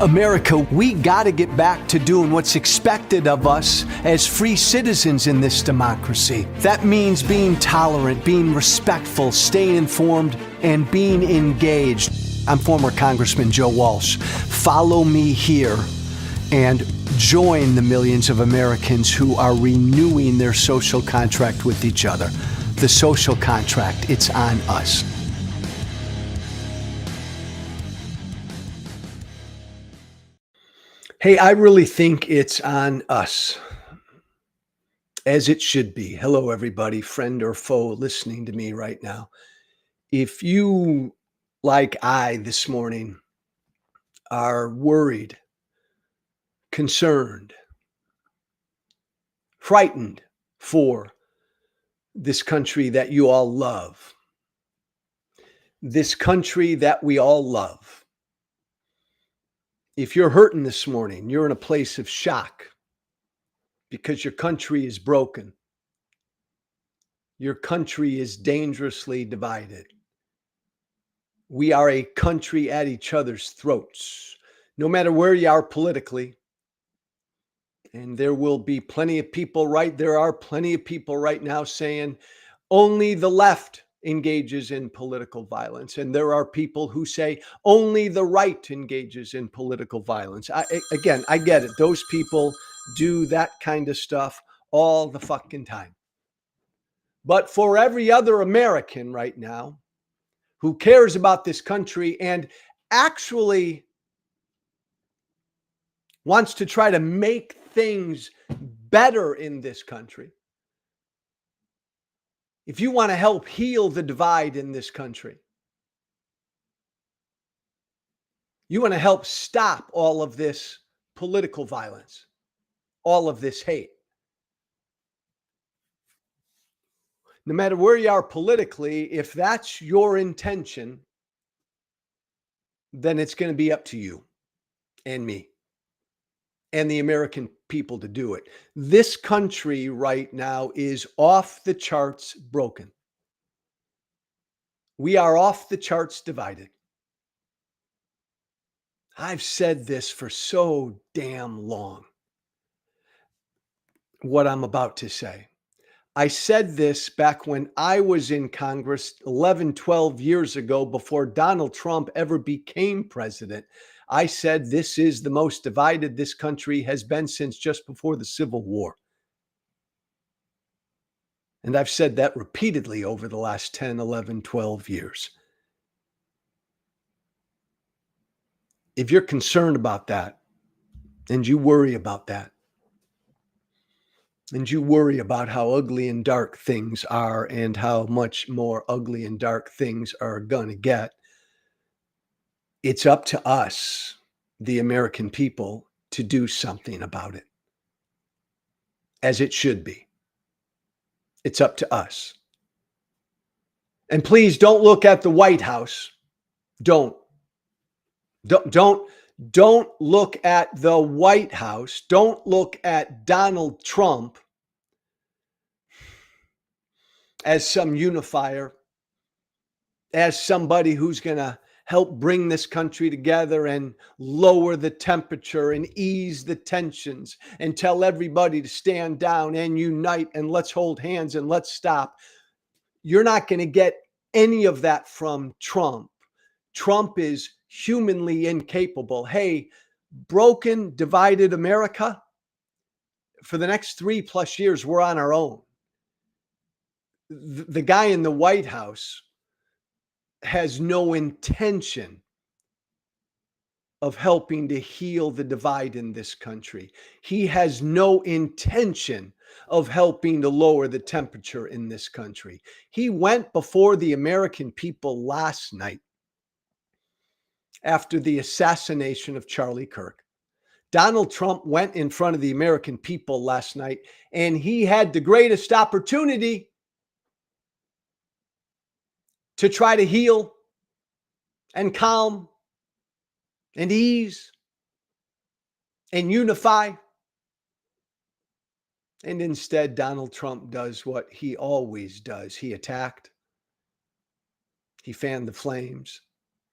America, we got to get back to doing what's expected of us as free citizens in this democracy. That means being tolerant, being respectful, staying informed, and being engaged. I'm former Congressman Joe Walsh. Follow me here and join the millions of Americans who are renewing their social contract with each other. The social contract, it's on us. Hey, I really think it's on us, as it should be. Hello, everybody, friend or foe listening to me right now. If you, like I this morning, are worried, concerned, frightened for this country that you all love, this country that we all love, if you're hurting this morning, you're in a place of shock because your country is broken. Your country is dangerously divided. We are a country at each other's throats, no matter where you are politically. And there will be plenty of people there are plenty of people right now saying only the left engages in political violence. And there are people who say only the right engages in political violence. I get it. Those people do that kind of stuff all the fucking time. But for every other American right now who cares about this country and actually wants to try to make things better in this country, if you want to help heal the divide in this country, you want to help stop all of this political violence, all of this hate. No matter where you are politically, if that's your intention, then it's going to be up to you and me and the American people to do it. This country right now is off the charts broken. We are off the charts divided. I've said this for so damn long, what I'm about to say. I said this back when I was in Congress 11, 12 years ago, before Donald Trump ever became president. I said this is the most divided this country has been since just before the Civil War. And I've said that repeatedly over the last 10, 11, 12 years. If you're concerned about that, and you worry about that, and you worry about how ugly and dark things are and how much more ugly and dark things are going to get, it's up to us, the American people, to do something about it. As it should be. It's up to us. And please don't look at the White House. Don't look at the White House. Don't look at Donald Trump as some unifier, as somebody who's going to help bring this country together and lower the temperature and ease the tensions and tell everybody to stand down and unite and let's hold hands and let's stop. You're not going to get any of that from Trump. Trump is humanly incapable. Hey, broken, divided America, for the next 3+ years, we're on our own. The guy in the White House has no intention of helping to heal the divide in this country. He has no intention of helping to lower the temperature in this country. He went before the American people last night after the assassination of Charlie Kirk. Donald Trump went in front of the American people last night, and he had the greatest opportunity to try to heal and calm and ease and unify. And instead, Donald Trump does what he always does. He attacked. He fanned the flames.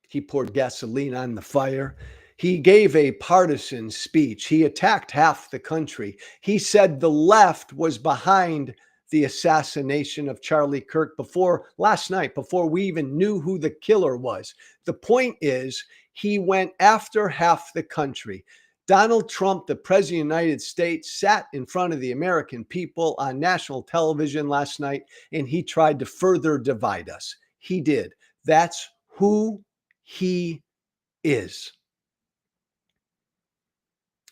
He poured gasoline on the fire. He gave a partisan speech. He attacked half the country. He said the left was behind the assassination of Charlie Kirk before last night, before we even knew who the killer was. The point is, he went after half the country. Donald Trump, the president of the United States, sat in front of the American people on national television last night, and he tried to further divide us. He did. That's who he is.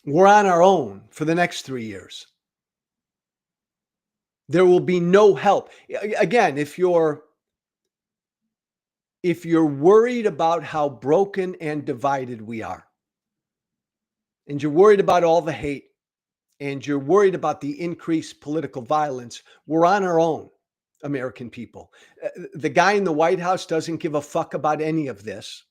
We're on our own for the next 3 years. There will be no help. Again, if you're worried about how broken and divided we are, and you're worried about all the hate, and you're worried about the increased political violence, we're on our own, American people. The guy in the White House doesn't give a fuck about any of this.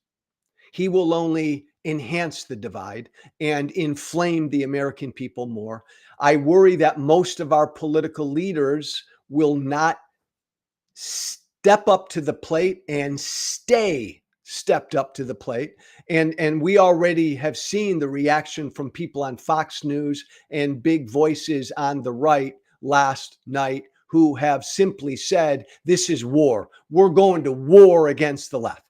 He will only enhance the divide and inflame the American people more. I worry that most of our political leaders will not step up to the plate and stay stepped up to the plate. And we already have seen the reaction from people on Fox News and big voices on the right last night who have simply said, this is war. We're going to war against the left.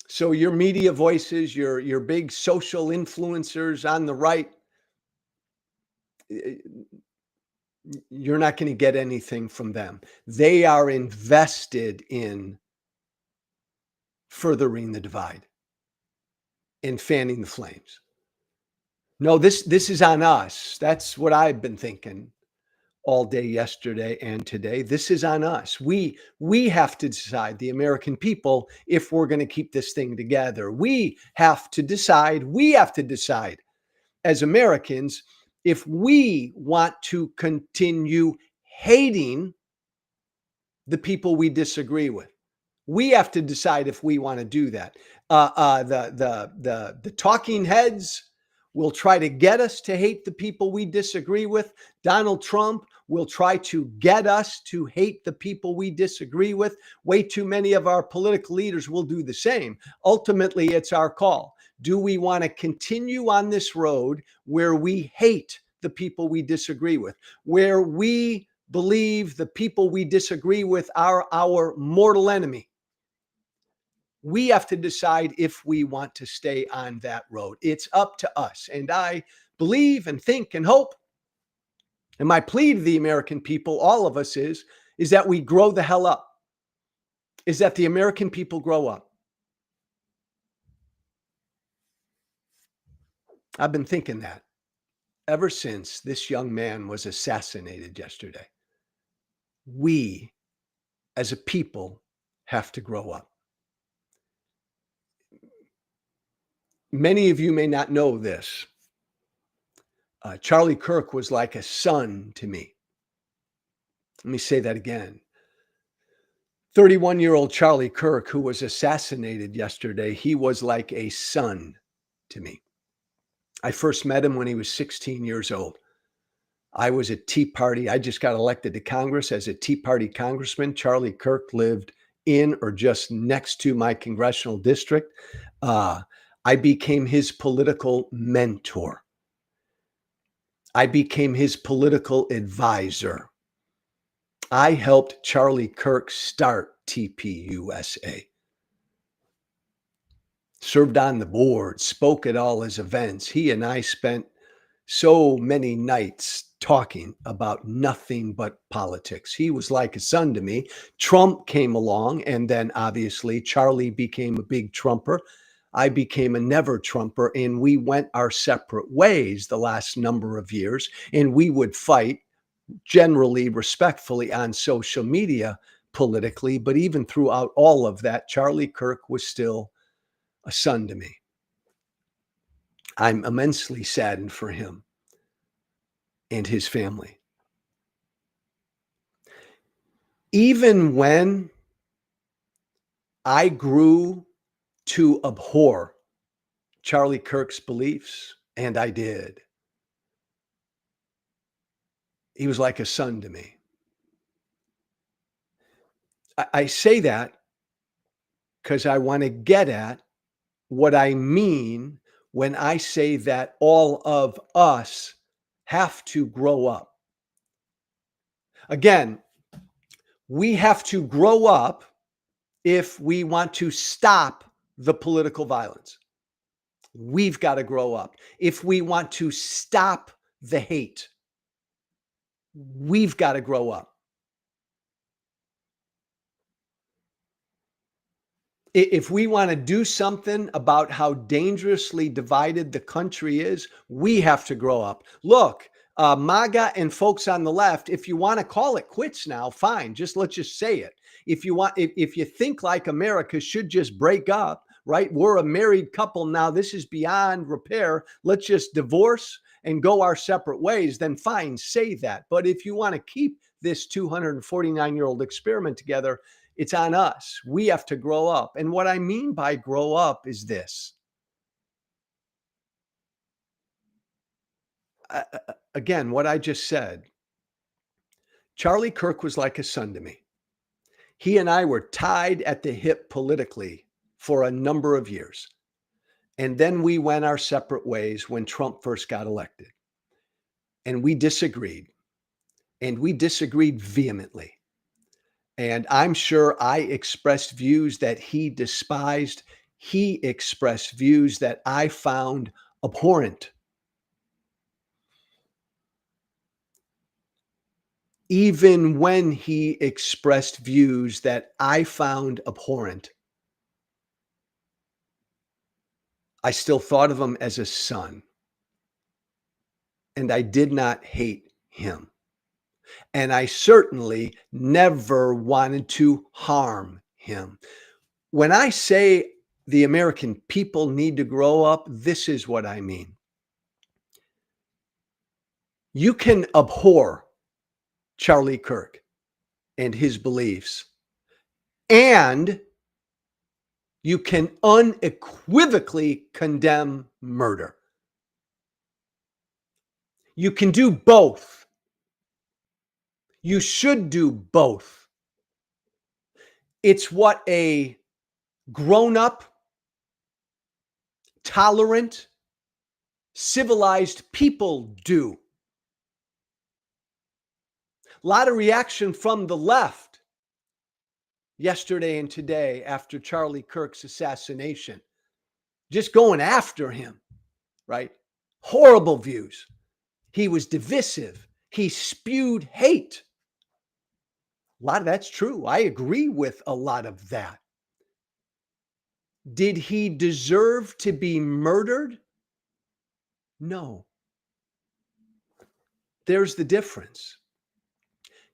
So your media voices, your big social influencers on the right, you're not going to get anything from them. They are invested in furthering the divide and fanning the flames. No, this is on us. That's what I've been thinking all day yesterday and today. This is on us. We have to decide, the American people, if we're going to keep this thing together. We have to decide as Americans if we want to continue hating the people we disagree with. We have to decide if we want to do that. The talking heads will try to get us to hate the people we disagree with. Donald Trump will try to get us to hate the people we disagree with. Way too many of our political leaders will do the same. Ultimately, it's our call. Do we want to continue on this road where we hate the people we disagree with, where we believe the people we disagree with are our mortal enemy? We have to decide if we want to stay on that road. It's up to us. And I believe and think and hope, and my plea to the American people, all of us, is that we grow the hell up, is that the American people grow up. I've been thinking that ever since this young man was assassinated yesterday. We, as a people, have to grow up. Many of you may not know this. Charlie Kirk was like a son to me. Let me say that again. 31-year-old Charlie Kirk, who was assassinated yesterday, he was like a son to me. I first met him when he was 16 years old. I was a Tea Party. I just got elected to Congress as a Tea Party congressman. Charlie Kirk lived in or just next to my congressional district. I became his political mentor. I became his political advisor. I helped Charlie Kirk start TPUSA. Served on the board, spoke at all his events. He and I spent so many nights talking about nothing but politics. He was like a son to me. Trump came along, and then obviously Charlie became a big Trumper. I became a never Trumper, and we went our separate ways the last number of years, and we would fight generally respectfully on social media politically, but even throughout all of that, Charlie Kirk was still a son to me. I'm immensely saddened for him and his family. Even when I grew to abhor Charlie Kirk's beliefs, and I did, he was like a son to me. I say that because I want to get at what I mean when I say that all of us have to grow up. Again, we have to grow up if we want to stop the political violence. We've got to grow up. If we want to stop the hate, we've got to grow up. If we want to do something about how dangerously divided the country is, we have to grow up. Look, MAGA and folks on the left, if you want to call it quits now, fine. Let's just say it. If you think like America should just break up, right? We're a married couple now. This is beyond repair. Let's just divorce and go our separate ways. Then fine, say that. But if you want to keep this 249-year-old experiment together, it's on us. We have to grow up. And what I mean by grow up is this. Again, what I just said, Charlie Kirk was like a son to me. He and I were tied at the hip politically for a number of years. And then we went our separate ways when Trump first got elected. And we disagreed. And we disagreed vehemently. And I'm sure I expressed views that he despised. He expressed views that I found abhorrent. Even when he expressed views that I found abhorrent, I still thought of him as a son. And I did not hate him. And I certainly never wanted to harm him. When I say the American people need to grow up, this is what I mean. You can abhor Charlie Kirk and his beliefs, and you can unequivocally condemn murder. You can do both. You should do both. It's what a grown-up, tolerant, civilized people do. A lot of reaction from the left yesterday and today after Charlie Kirk's assassination. Just going after him, right? Horrible views. He was divisive. He spewed hate. A lot of that's true. I agree with a lot of that. Did he deserve to be murdered? No. There's the difference.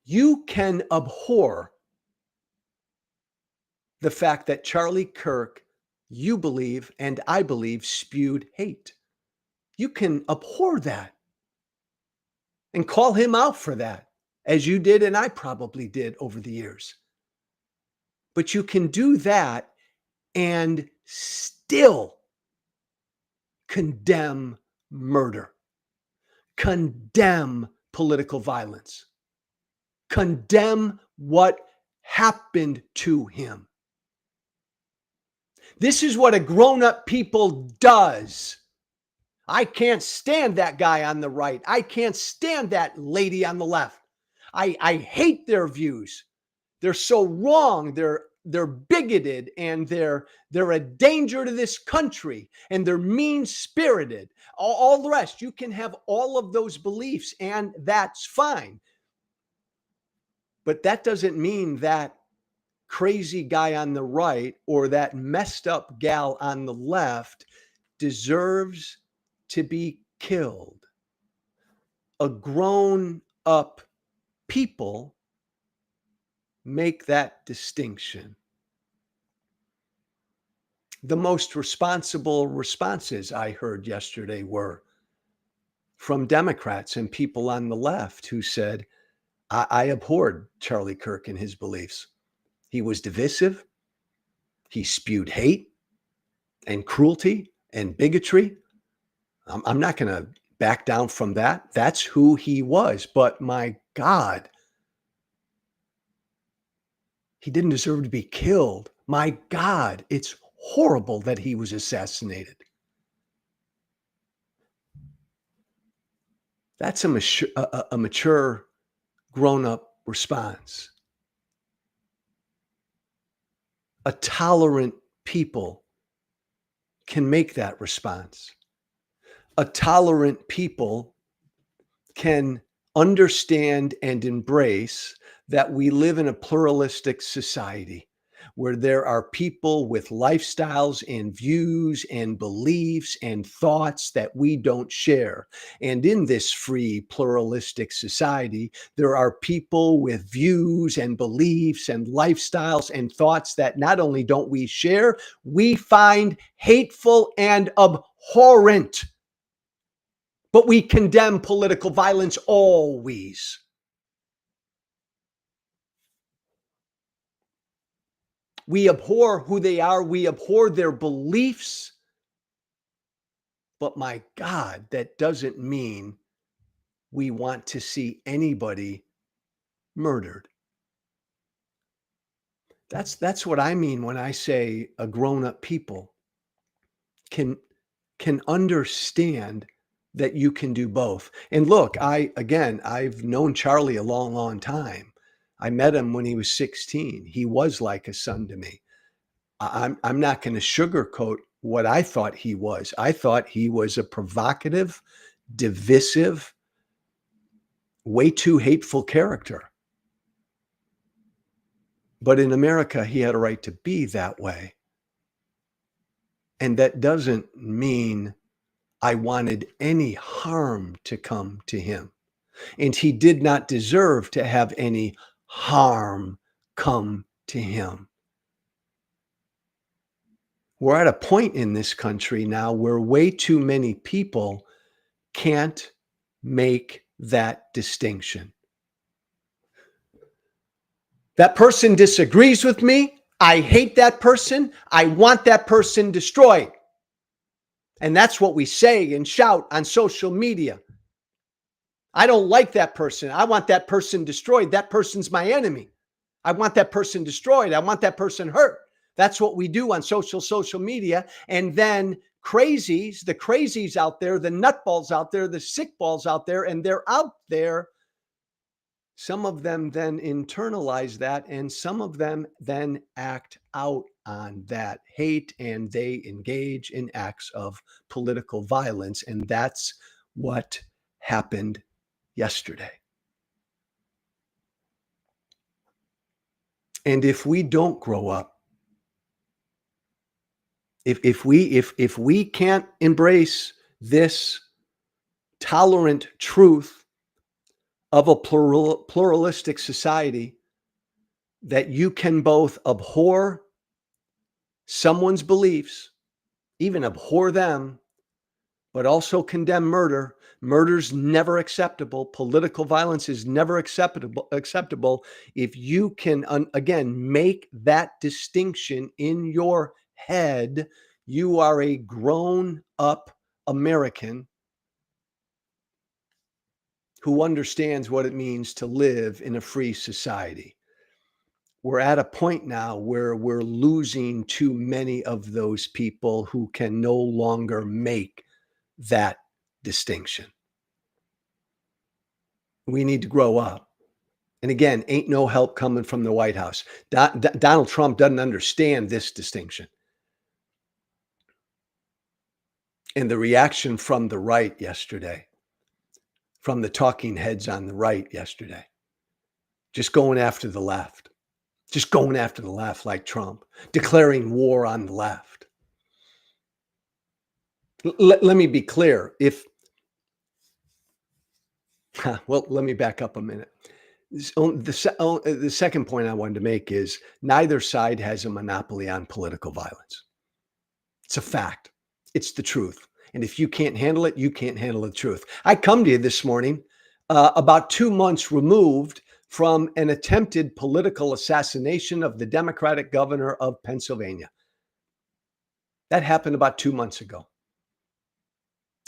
You can abhor the fact that Charlie Kirk, you believe, and I believe, spewed hate. You can abhor that and call him out for that, as you did and I probably did over the years. But you can do that and still condemn murder, condemn political violence, condemn what happened to him. This is what a grown-up people does. I can't stand that guy on the right. I can't stand that lady on the left. I hate their views. They're so wrong. They're bigoted, and they're a danger to this country, and they're mean-spirited. All the rest, you can have all of those beliefs, and that's fine. But that doesn't mean that crazy guy on the right or that messed up gal on the left deserves to be killed. A grown-up people make that distinction. The most responsible responses I heard yesterday were from Democrats and people on the left who said, I abhorred Charlie Kirk and his beliefs. He was divisive. He spewed hate and cruelty and bigotry. I'm not going to back down from that. That's who he was. But my God, he didn't deserve to be killed. My God, it's horrible that he was assassinated. That's a mature, grown-up response. A tolerant people can make that response. A tolerant people can understand and embrace that we live in a pluralistic society where there are people with lifestyles and views and beliefs and thoughts that we don't share. And in this free, pluralistic society, there are people with views and beliefs and lifestyles and thoughts that not only don't we share, we find hateful and abhorrent. But we condemn political violence always. We abhor who they are. We abhor their beliefs. But my God, that doesn't mean we want to see anybody murdered. That's what I mean when I say a grown-up people can understand that you can do both. And look, I've known Charlie a long, long time. I met him when he was 16. He was like a son to me. I'm not going to sugarcoat what I thought he was. I thought he was a provocative, divisive, way too hateful character. But in America, he had a right to be that way. And that doesn't mean I wanted any harm to come to him. And he did not deserve to have any harm come to him. We're at a point in this country now where way too many people can't make that distinction. That person disagrees with me. I hate that person. I want that person destroyed. And that's what we say and shout on social media. I don't like that person. I want that person destroyed. That person's my enemy. I want that person destroyed. I want that person hurt. That's what we do on social media. And then the crazies out there, the nutballs out there, the sick balls out there, and they're out there. Some of them then internalize that, and some of them then act out on that hate, and they engage in acts of political violence. And that's what happened yesterday. And if we don't grow up, if we can't embrace this tolerant truth of a pluralistic society, that you can both abhor someone's beliefs, even abhor them, but also condemn murder. Murder's never acceptable. Political violence is never acceptable. If you can, again, make that distinction in your head, you are a grown-up American who understands what it means to live in a free society. We're at a point now where we're losing too many of those people who can no longer make that distinction. We need to grow up. And again, ain't no help coming from the White House. Donald Trump doesn't understand this distinction. And the reaction from the right yesterday, from the talking heads on the right yesterday, just going after the left, like Trump, declaring war on the left. Let me be clear. Let me back up a minute. The second point I wanted to make is neither side has a monopoly on political violence. It's a fact. It's the truth. And if you can't handle it, you can't handle the truth. I come to you this morning about 2 months removed from an attempted political assassination of the Democratic governor of Pennsylvania. That happened about 2 months ago.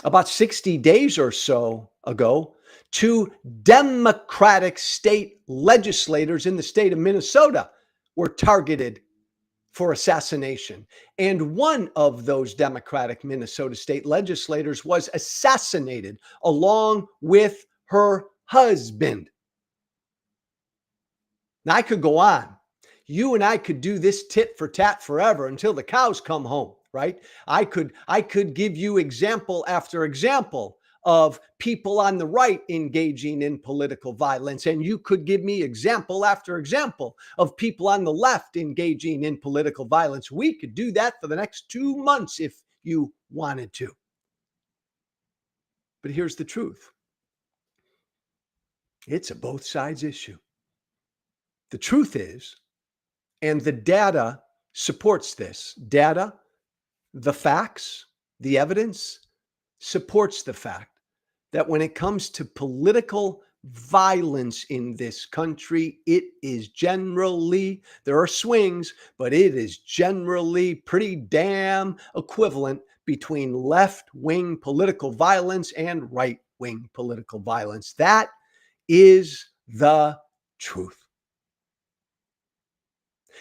About 60 days or so ago, 2 Democratic state legislators in the state of Minnesota were targeted for assassination. And one of those Democratic Minnesota state legislators was assassinated along with her husband. Now, I could go on. You and I could do this tit for tat forever until the cows come home, right? I could give you example after example of people on the right engaging in political violence, and you could give me example after example of people on the left engaging in political violence. We could do that for the next 2 months if you wanted to. But here's the truth. It's a both sides issue. The truth is, and the data supports this. Data, the facts, the evidence supports the fact that when it comes to political violence in this country, it is generally, there are swings, but it is generally pretty damn equivalent between left-wing political violence and right-wing political violence. That is the truth.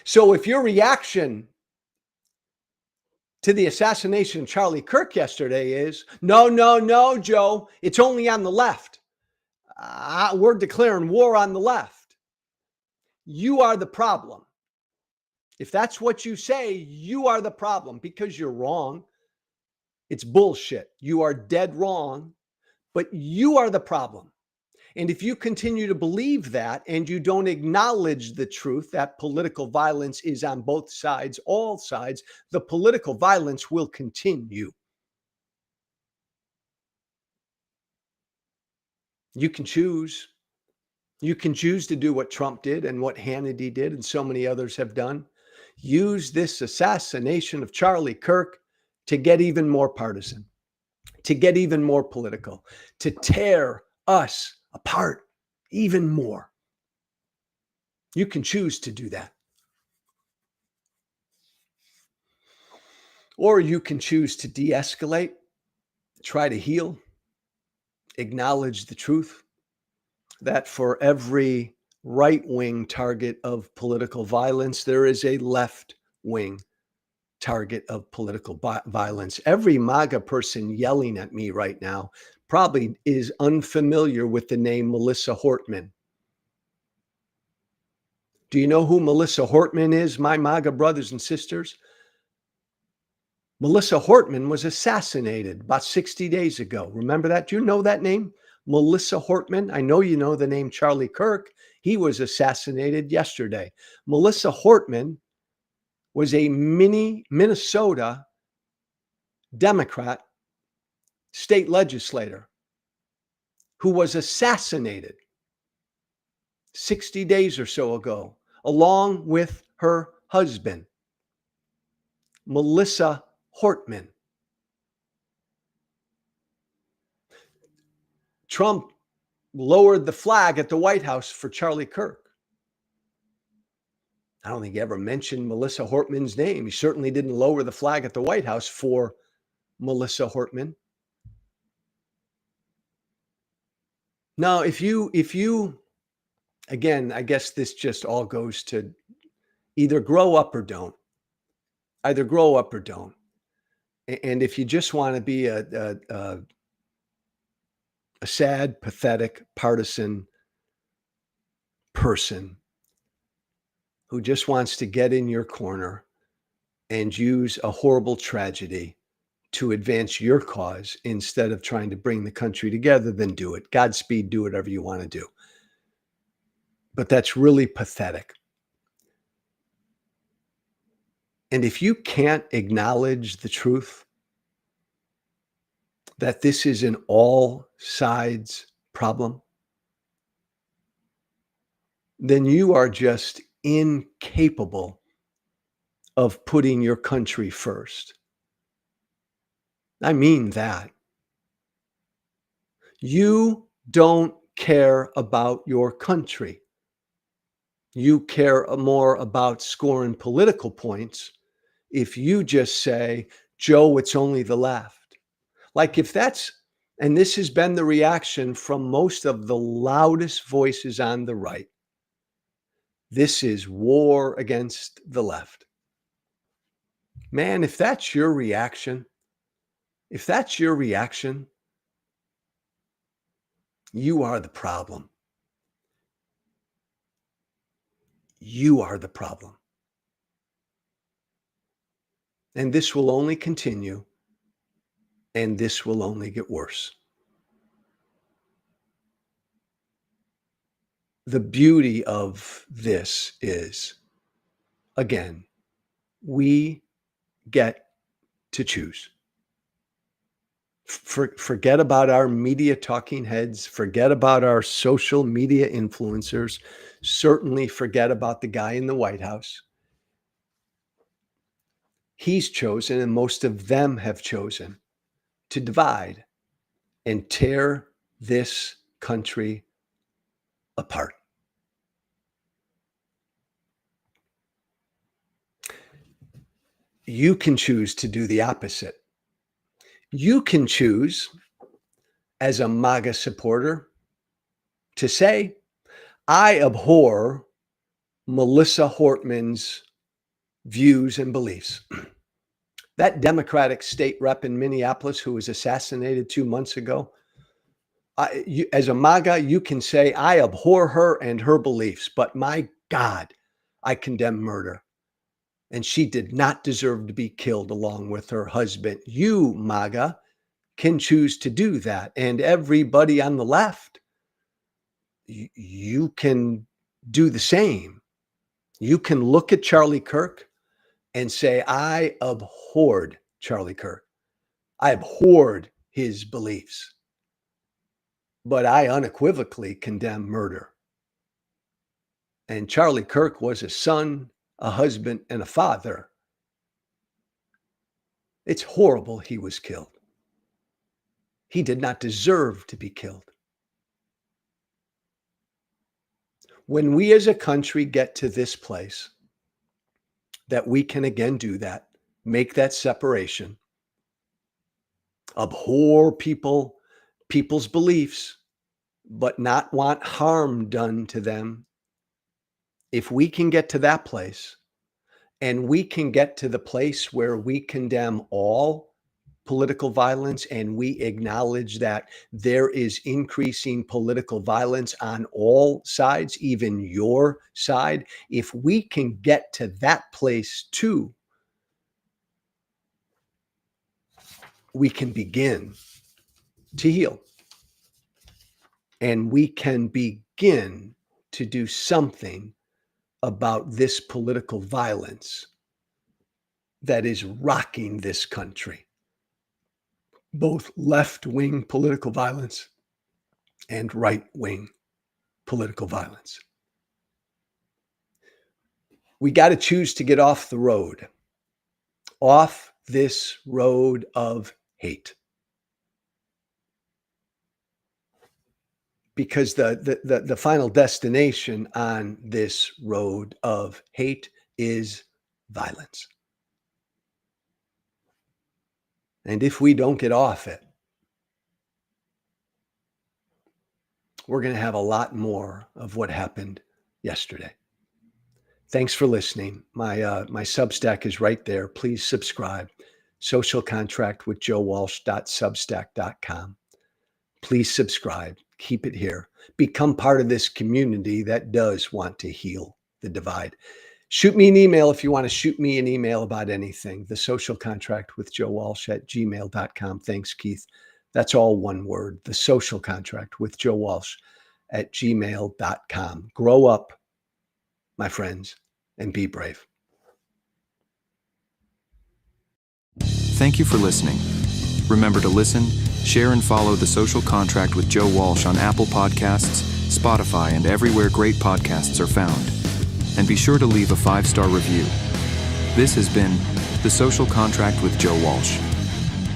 So if your reaction to the assassination of Charlie Kirk yesterday is, no, Joe, it's only on the left. We're declaring war on the left. You are the problem. If that's what you say, you are the problem because you're wrong. It's bullshit. You are dead wrong, but you are the problem. And if you continue to believe that and you don't acknowledge the truth that political violence is on both sides, all sides, the political violence will continue. You can choose. You can choose to do what Trump did and what Hannity did and so many others have done. Use this assassination of Charlie Kirk to get even more partisan, to get even more political, to tear us apart even more. You can choose to do that. Or you can choose to de-escalate, try to heal, acknowledge the truth that for every right-wing target of political violence, there is a left-wing target of political violence. Every MAGA person yelling at me right now probably is unfamiliar with the name Melissa Hortman. Do you know who Melissa Hortman is, my MAGA brothers and sisters? Melissa Hortman was assassinated about 60 days ago. Remember that? Do you know that name? Melissa Hortman. I know you know the name Charlie Kirk. He was assassinated yesterday. Melissa Hortman was a Minnesota Democrat state legislator who was assassinated 60 days or so ago, along with her husband, Melissa Hortman. Trump lowered the flag at the White House for Charlie Kirk. I don't think he ever mentioned Melissa Hortman's name. He certainly didn't lower the flag at the White House for Melissa Hortman. Now, if you, again, I guess this just all goes to either grow up or don't. Either grow up or don't. And if you just want to be a sad, pathetic, partisan person who just wants to get in your corner and use a horrible tragedy to advance your cause instead of trying to bring the country together, then do it. Godspeed, do whatever you want to do. But that's really pathetic. And if you can't acknowledge the truth that this is an all sides problem, then you are just incapable of putting your country first. I mean that. You don't care about your country. You care more about scoring political points if you just say, Joe, it's only the left. Like if that's, and this has been the reaction from most of the loudest voices on the right, this is war against the left. Man, if that's your reaction, you are the problem. You are the problem. And this will only continue, and this will only get worse. The beauty of this is, again, we get to choose. Forget about our media talking heads. Forget about our social media influencers. Certainly forget about the guy in the White House. He's chosen, and most of them have chosen, to divide and tear this country apart. You can choose to do the opposite. You can choose, as a MAGA supporter, to say, I abhor Melissa Hortman's views and beliefs. That Democratic state rep in Minneapolis who was assassinated 2 months ago, as a MAGA, you can say, I abhor her and her beliefs, but my God, I condemn murder. And she did not deserve to be killed along with her husband. You, MAGA, can choose to do that. And everybody on the left, you can do the same. You can look at Charlie Kirk and say, I abhorred Charlie Kirk. I abhorred his beliefs. But I unequivocally condemn murder. And Charlie Kirk was a son, a husband, and a father. It's horrible he was killed. He did not deserve to be killed. When we as a country get to this place, that we can again do that, make that separation, abhor people's beliefs, but not want harm done to them. If we can get to that place, and we can get to the place where we condemn all political violence and we acknowledge that there is increasing political violence on all sides, even your side, if we can get to that place too, we can begin to heal. And we can begin to do something about this political violence that is rocking this country. Both left-wing political violence and right-wing political violence. We got to choose to get off the road, off this road of hate. Because the final destination on this road of hate is violence. And if we don't get off it, we're going to have a lot more of what happened yesterday. Thanks for listening. My Substack is right there. Please subscribe. socialcontractwithjoewalsh.substack.com. Please subscribe. Keep it here. Become part of this community that does want to heal the divide. Shoot me an email if you want to shoot me an email about anything. The Social Contract with Joe Walsh at gmail.com. Thanks, Keith. That's all one word. The Social Contract with Joe Walsh at gmail.com. Grow up, my friends, and be brave. Thank you for listening. Remember to listen, share, and follow The Social Contract with Joe Walsh on Apple Podcasts, Spotify, and everywhere great podcasts are found. And be sure to leave a 5-star review. This has been The Social Contract with Joe Walsh.